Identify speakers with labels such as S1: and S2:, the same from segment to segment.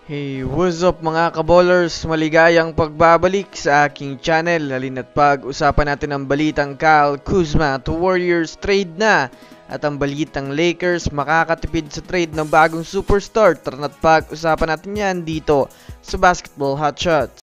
S1: Hey, what's up mga kaballers? Maligayang pagbabalik sa aking channel. Halina't pag-usapan natin ang balitang Kyle Kuzma to Warriors trade na. At ang balitang Lakers makakatipid sa trade ng bagong superstar. Tara't pag-usapan natin yan dito sa Basketball Hotshots.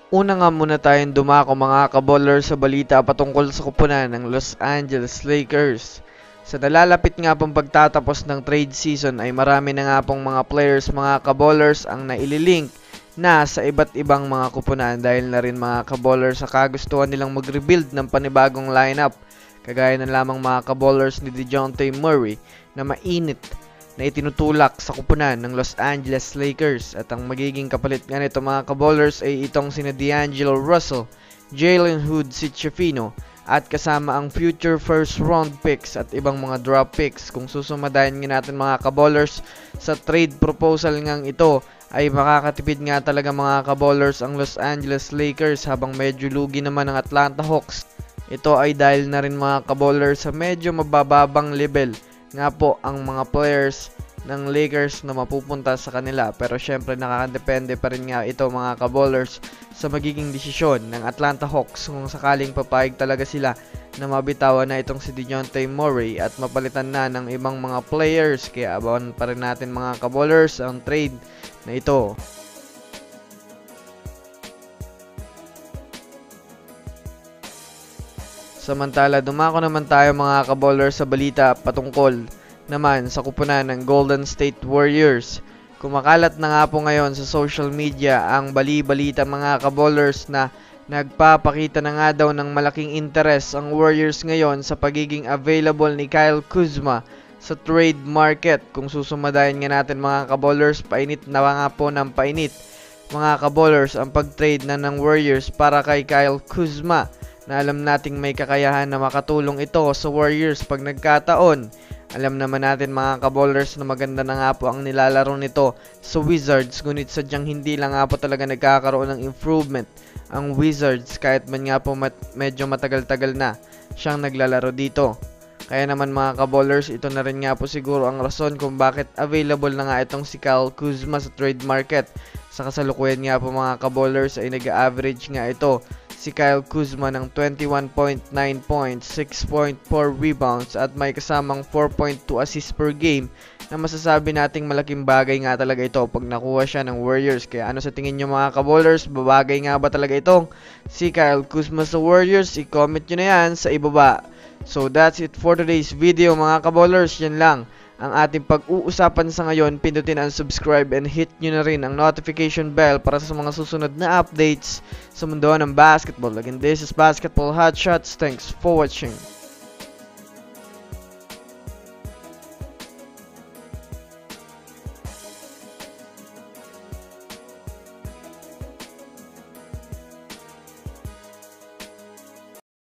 S1: Una nga muna tayong dumako mga kaballers sa balita patungkol sa kupunan ng Los Angeles Lakers. Sa nalalapit nga pong pagtatapos ng trade season ay marami na nga pong mga players mga kaballers ang naililink na sa iba't ibang mga kupunan dahil na rin mga kaballers sa kagustuhan nilang mag-rebuild ng panibagong lineup. Kagaya na lamang mga kaballers ni DeJounte Murray na mainit na itinutulak sa kupunan ng Los Angeles Lakers at ang magiging kapalit nga nito mga kaballers ay itong sina D'Angelo Russell, Jalen Hood-Schifino at kasama ang future first round picks at ibang mga draft picks. Kung susumadahin nga natin mga kaballers sa trade proposal ngang ito ay makakatipid nga talaga mga kaballers ang Los Angeles Lakers habang medyo lugi naman ang Atlanta Hawks. Ito ay dahil na rin mga kaballers sa medyo mabababang level nga po ang mga players ng Lakers na mapupunta sa kanila, pero syempre nakakadepende pa rin nga ito mga kaballers sa magiging desisyon ng Atlanta Hawks kung sakaling papayag talaga sila na mabitawan na itong si DeJounte Murray at mapalitan na ng ibang mga players. Kaya abangan pa rin natin mga kaballers ang trade na ito. Samantala, dumako naman tayo mga kaballers sa balita patungkol naman sa kupunan ng Golden State Warriors. Kumakalat na nga po ngayon sa social media ang bali-balita mga kaballers na nagpapakita na nga daw ng malaking interest ang Warriors ngayon sa pagiging available ni Kyle Kuzma sa trade market. Kung susumadahin nga natin mga kaballers, painit na nga po ng painit mga kaballers ang pag-trade na ng Warriors para kay Kyle Kuzma, na alam nating may kakayahan na makatulong ito sa Warriors pag nagkataon. Alam naman natin mga kaballers na maganda na nga po ang nilalaro nito sa Wizards, ngunit sadyang hindi lang nga po talaga nagkakaroon ng improvement ang Wizards kahit man nga po medyo matagal-tagal na siyang naglalaro dito. Kaya naman mga kaballers, ito na rin nga po siguro ang rason kung bakit available na nga itong si Kyle Kuzma sa trade market. Sa kasalukuyan nga po mga kaballers ay nag-average nga ito si Kyle Kuzma ng 21.9 points, 6.4 rebounds at may kasamang 4.2 assists per game, na masasabi nating malaking bagay nga talaga ito pag nakuha siya ng Warriors. Kaya ano sa tingin nyo mga kaballers, babagay nga ba talaga itong si Kyle Kuzma sa Warriors? I-comment nyo na yan sa ibaba. So that's it for today's video mga kaballers. Yan lang ang ating pag-uusapan sa ngayon. Pindutin ang subscribe and hit nyo na rin ang notification bell para sa mga susunod na updates sa mundo ng basketball. Again, this is Basketball Hotshots. Thanks for watching.